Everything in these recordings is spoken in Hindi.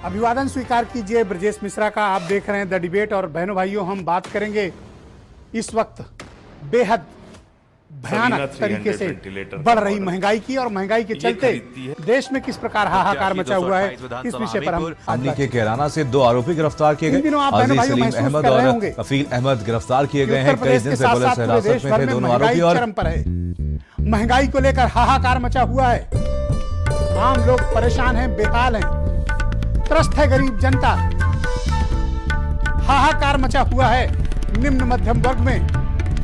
अभिवादन स्वीकार कीजिए ब्रजेश मिश्रा का। आप देख रहे हैं द डिबेट। और बहनों भाइयों, हम बात करेंगे इस वक्त बेहद भयानक तरीके से बढ़ रही महंगाई की, और महंगाई के चलते देश में किस प्रकार हाहाकार मचा हुआ है, इस विषय पर हम अमली के कैराना से 2 आरोपी गिरफ्तार किए गए। अजीज सलीम अहमद और कफील अहमद गिरफ्तार किए गए हैं। कई दिन से पुलिस हिरासत में थे दोनों आरोपी। और चरम पर है, महंगाई को लेकर हाहाकार मचा हुआ है। आम लोग परेशान हैं, बेहाल हैं, त्रस्त है गरीब जनता। हाहाकार मचा हुआ है निम्न मध्यम वर्ग में,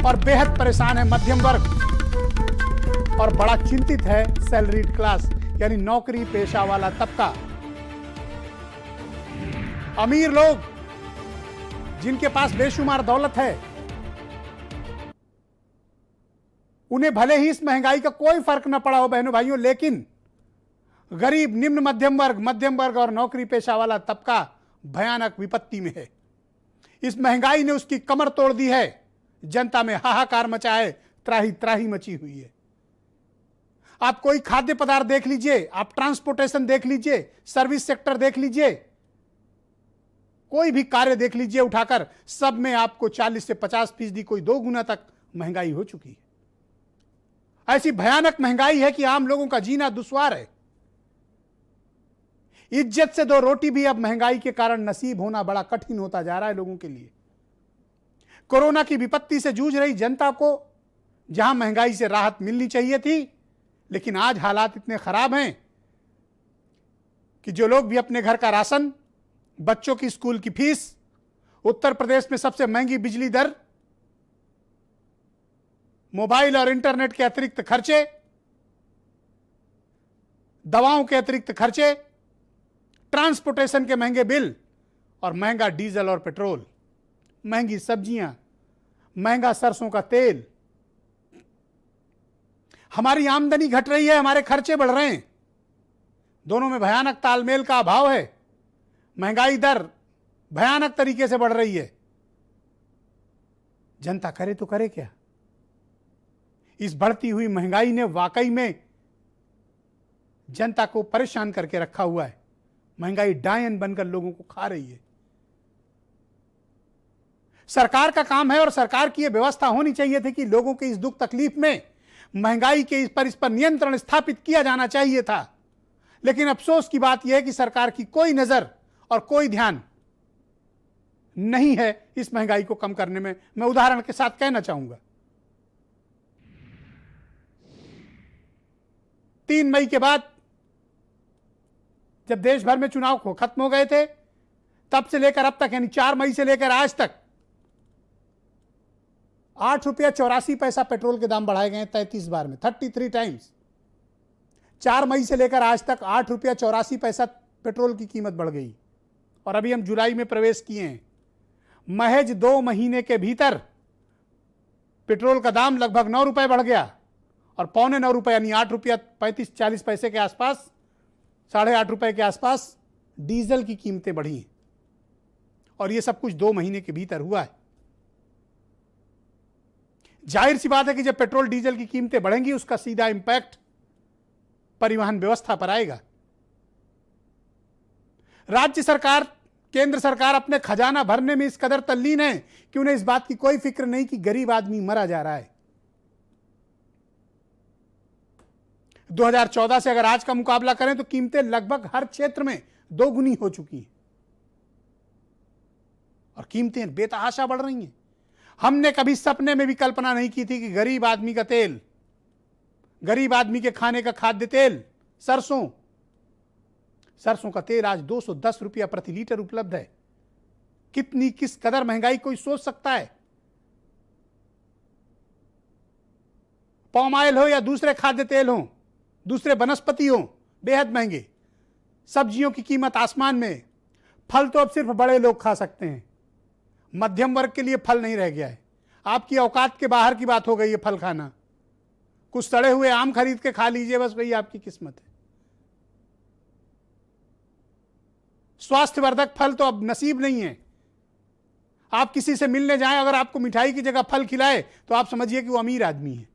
और बेहद परेशान है मध्यम वर्ग, और बड़ा चिंतित है सैलरीड क्लास, यानी नौकरी पेशा वाला तबका। अमीर लोग जिनके पास बेशुमार दौलत है, उन्हें भले ही इस महंगाई का कोई फर्क न पड़ा हो बहनों भाइयों, लेकिन गरीब निम्न मध्यम वर्ग और नौकरी पेशा वाला तबका भयानक विपत्ति में है। इस महंगाई ने उसकी कमर तोड़ दी है। जनता में हाहाकार मचा है, त्राही त्राही मची हुई है। आप कोई खाद्य पदार्थ देख लीजिए, आप ट्रांसपोर्टेशन देख लीजिए, सर्विस सेक्टर देख लीजिए, कोई भी कार्य देख लीजिए उठाकर, सब में आपको 40 से 50%, कोई 2 गुना तक महंगाई हो चुकी है। ऐसी भयानक महंगाई है कि आम लोगों का जीना दुश्वार है। इज्जत से 2 रोटी भी अब महंगाई के कारण नसीब होना बड़ा कठिन होता जा रहा है लोगों के लिए। कोरोना की विपत्ति से जूझ रही जनता को जहां महंगाई से राहत मिलनी चाहिए थी, लेकिन आज हालात इतने खराब हैं कि जो लोग भी अपने घर का राशन, बच्चों की स्कूल की फीस, उत्तर प्रदेश में सबसे महंगी बिजली दर, मोबाइल और इंटरनेट के अतिरिक्त खर्चे, दवाओं के अतिरिक्त खर्चे, ट्रांसपोर्टेशन के महंगे बिल, और महंगा डीजल और पेट्रोल, महंगी सब्जियां, महंगा सरसों का तेल। हमारी आमदनी घट रही है, हमारे खर्चे बढ़ रहे हैं। दोनों में भयानक तालमेल का अभाव है। महंगाई दर भयानक तरीके से बढ़ रही है। जनता करे तो करे क्या? इस बढ़ती हुई महंगाई ने वाकई में जनता को परेशान करके रखा हुआ है। महंगाई डायन बनकर लोगों को खा रही है। सरकार का काम है, और सरकार की यह व्यवस्था होनी चाहिए थी कि लोगों के इस दुख तकलीफ में महंगाई के इस पर नियंत्रण स्थापित किया जाना चाहिए था। लेकिन अफसोस की बात यह है कि सरकार की कोई नजर और कोई ध्यान नहीं है इस महंगाई को कम करने में। मैं उदाहरण के साथ कहना चाहूंगा, 3 मई के बाद जब देश भर में चुनाव खत्म हो गए थे, तब से लेकर अब तक, यानी 4 मई से लेकर आज तक 8.84 रुपया पेट्रोल के दाम बढ़ाए गए 33 बार में, 33 टाइम्स। 4 मई से लेकर आज तक 8.84 रुपया पेट्रोल की कीमत बढ़ गई। और अभी हम जुलाई में प्रवेश किए हैं। महज 2 महीने के भीतर पेट्रोल का दाम लगभग 9 रुपए बढ़ गया, और 8.25 रुपए, यानी 8.35-40 के आसपास, 8.5 रुपए के आसपास डीजल की कीमतें बढ़ी। और यह सब कुछ 2 महीने के भीतर हुआ है। जाहिर सी बात है कि जब पेट्रोल डीजल की कीमतें बढ़ेंगी, उसका सीधा इंपैक्ट परिवहन व्यवस्था पर आएगा। राज्य सरकार, केंद्र सरकार अपने खजाना भरने में इस कदर तल्लीन है कि उन्हें इस बात की कोई फिक्र नहीं कि गरीब आदमी मरा जा रहा है। 2014 से अगर आज का मुकाबला करें तो कीमतें लगभग हर क्षेत्र में 2 गुनी हो चुकी हैं, और कीमतें बेतहाशा बढ़ रही हैं। हमने कभी सपने में भी कल्पना नहीं की थी कि गरीब आदमी का तेल, गरीब आदमी के खाने का खाद्य तेल, सरसों का तेल आज 210 रुपया प्रति लीटर उपलब्ध है। किस कदर महंगाई कोई सोच सकता है? पाम ऑयल हो या दूसरे खाद्य तेल हो, दूसरे वनस्पति हो, बेहद महंगे। सब्जियों की कीमत आसमान में। फल तो अब सिर्फ बड़े लोग खा सकते हैं, मध्यम वर्ग के लिए फल नहीं रह गया है। आपकी औकात के बाहर की बात हो गई है फल खाना। कुछ सड़े हुए आम खरीद के खा लीजिए, बस वही आपकी किस्मत है। स्वास्थ्यवर्धक फल तो अब नसीब नहीं है। आप किसी से मिलने जाएं, अगर आपको मिठाई की जगह फल खिलाए तो आप समझिए कि वो अमीर आदमी है।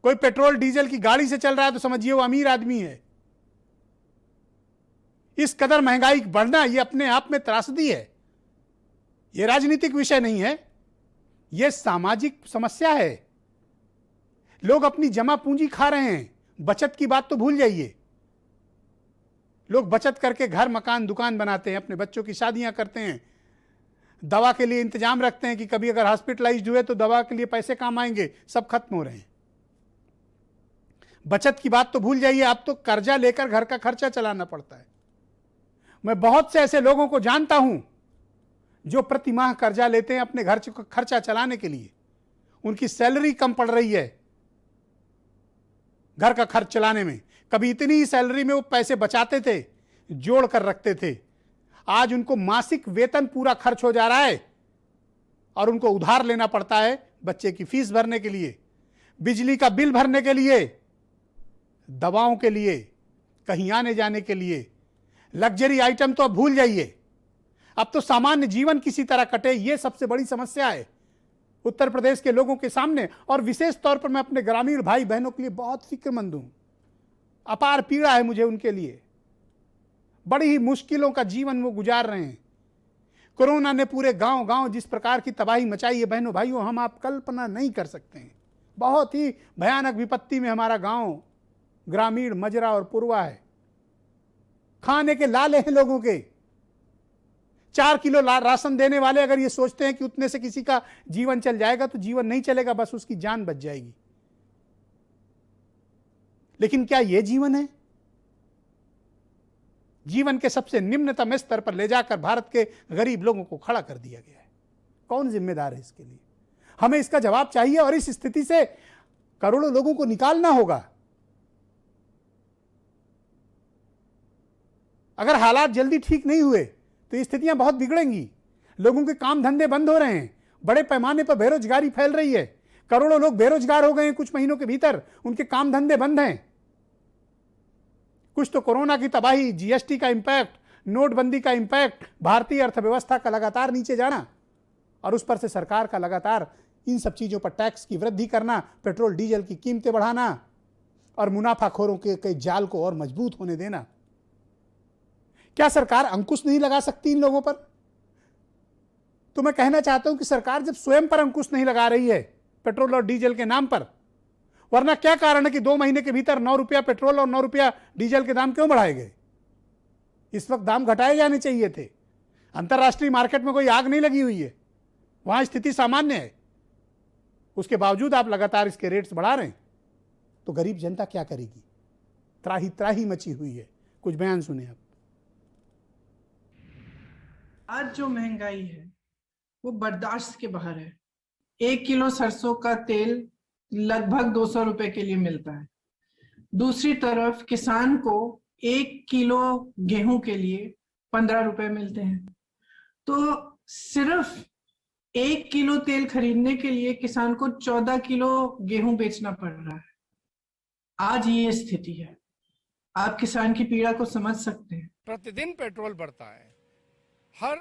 कोई पेट्रोल डीजल की गाड़ी से चल रहा है तो समझिए वो अमीर आदमी है। इस कदर महंगाई बढ़ना ये अपने आप में त्रासदी है। ये राजनीतिक विषय नहीं है, ये सामाजिक समस्या है। लोग अपनी जमा पूंजी खा रहे हैं, बचत की बात तो भूल जाइए। लोग बचत करके घर मकान दुकान बनाते हैं, अपने बच्चों की शादियां करते हैं, दवा के लिए इंतजाम रखते हैं कि कभी अगर हॉस्पिटलाइज्ड हुए तो दवा के लिए पैसे काम आएंगे। सब खत्म हो रहे हैं। बचत की बात तो भूल जाइए, आप तो कर्जा लेकर घर का खर्चा चलाना पड़ता है। मैं बहुत से ऐसे लोगों को जानता हूं जो प्रति माह कर्जा लेते हैं अपने घर का खर्चा चलाने के लिए। उनकी सैलरी कम पड़ रही है घर का खर्च चलाने में। कभी इतनी ही सैलरी में वो पैसे बचाते थे, जोड़ कर रखते थे। आज उनको मासिक वेतन पूरा खर्च हो जा रहा है और उनको उधार लेना पड़ता है बच्चे की फीस भरने के लिए, बिजली का बिल भरने के लिए, दवाओं के लिए, कहीं आने जाने के लिए। लग्जरी आइटम तो अब भूल जाइए। अब तो सामान्य जीवन किसी तरह कटे, ये सबसे बड़ी समस्या है उत्तर प्रदेश के लोगों के सामने। और विशेष तौर पर मैं अपने ग्रामीण भाई बहनों के लिए बहुत फिक्रमंद हूं। अपार पीड़ा है मुझे उनके लिए। बड़ी ही मुश्किलों का जीवन वो गुजार रहे हैं। कोरोना ने पूरे गांव गांव जिस प्रकार की तबाही मचाई है बहनों भाइयों, हम आप कल्पना नहीं कर सकते हैं। बहुत ही भयानक विपत्ति में हमारा गांव ग्रामीण मजरा और पुरवा है। खाने के लाले हैं लोगों के। 4 किलो राशन देने वाले अगर ये सोचते हैं कि उतने से किसी का जीवन चल जाएगा, तो जीवन नहीं चलेगा, बस उसकी जान बच जाएगी। लेकिन क्या यह जीवन है? जीवन के सबसे निम्नतम स्तर पर ले जाकर भारत के गरीब लोगों को खड़ा कर दिया गया है। कौन जिम्मेदार है इसके लिए? हमें इसका जवाब चाहिए और इस स्थिति से करोड़ों लोगों को निकालना होगा। अगर हालात जल्दी ठीक नहीं हुए तो ये स्थितियां बहुत बिगड़ेंगी। लोगों के काम धंधे बंद हो रहे हैं, बड़े पैमाने पर बेरोजगारी फैल रही है। करोड़ों लोग बेरोजगार हो गए हैं कुछ महीनों के भीतर, उनके काम धंधे बंद हैं। कुछ तो कोरोना की तबाही, जीएसटी का इंपैक्ट, नोटबंदी का इंपैक्ट, भारतीय अर्थव्यवस्था का लगातार नीचे जाना और उस पर से सरकार का लगातार इन सब चीजों पर टैक्स की वृद्धि करना, पेट्रोल डीजल की कीमतें बढ़ाना और मुनाफाखोरों के जाल को और मजबूत होने देना। क्या सरकार अंकुश नहीं लगा सकती इन लोगों पर? तो मैं कहना चाहता हूं कि सरकार जब स्वयं पर अंकुश नहीं लगा रही है पेट्रोल और डीजल के नाम पर, वरना क्या कारण है कि 2 महीने के भीतर 9 रुपया पेट्रोल और 9 रुपया डीजल के दाम क्यों बढ़ाए गए? इस वक्त दाम घटाए जाने चाहिए थे। अंतर्राष्ट्रीय मार्केट में कोई आग नहीं लगी हुई है, वहां स्थिति सामान्य है। उसके बावजूद आप लगातार इसके रेट्स बढ़ा रहे हैं, तो गरीब जनता क्या करेगी? त्राही त्राही मची हुई है। कुछ बयान सुने आप। आज जो महंगाई है वो बर्दाश्त के बाहर है। 1 किलो सरसों का तेल लगभग 200 रुपए के लिए मिलता है। दूसरी तरफ किसान को 1 किलो गेहूं के लिए 15 रुपए मिलते हैं। तो सिर्फ 1 किलो तेल खरीदने के लिए किसान को 14 किलो गेहूं बेचना पड़ रहा है। आज ये स्थिति है। आप किसान की पीड़ा को समझ सकते हैं। प्रतिदिन पेट्रोल बढ़ता है, हर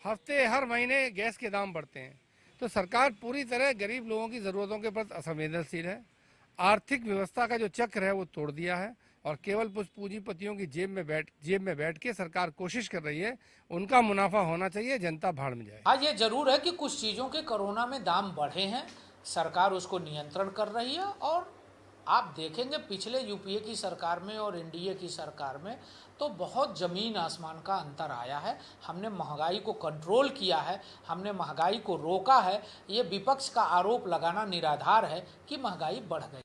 हफ्ते हर महीने गैस के दाम बढ़ते हैं। तो सरकार पूरी तरह गरीब लोगों की ज़रूरतों के प्रति असंवेदनशील है। आर्थिक व्यवस्था का जो चक्र है वो तोड़ दिया है और केवल कुछ पूंजीपतियों की जेब में बैठ के सरकार कोशिश कर रही है उनका मुनाफा होना चाहिए, जनता भाड़ में जाए। हाँ, ये जरूर है कि कुछ चीज़ों के कोरोना में दाम बढ़े हैं, सरकार उसको नियंत्रण कर रही है। और आप देखेंगे पिछले यूपीए की सरकार में और एनडीए की सरकार में तो बहुत ज़मीन आसमान का अंतर आया है। हमने महंगाई को कंट्रोल किया है, हमने महंगाई को रोका है। ये विपक्ष का आरोप लगाना निराधार है कि महंगाई बढ़ गई।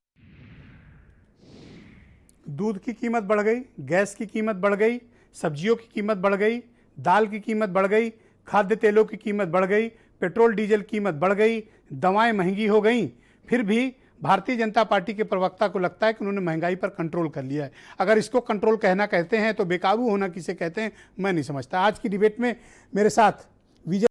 दूध की कीमत बढ़ गई, गैस की कीमत बढ़ गई, सब्जियों की कीमत बढ़ गई, दाल की कीमत बढ़ गई, खाद्य तेलों की कीमत बढ़ गई, पेट्रोल डीजल कीमत बढ़ गई, दवाएं महंगी हो गई। फिर भी भारतीय जनता पार्टी के प्रवक्ता को लगता है कि उन्होंने महंगाई पर कंट्रोल कर लिया है। अगर इसको कंट्रोल कहना कहते हैं तो बेकाबू होना किसे कहते हैं मैं नहीं समझता। आज की डिबेट में मेरे साथ विजय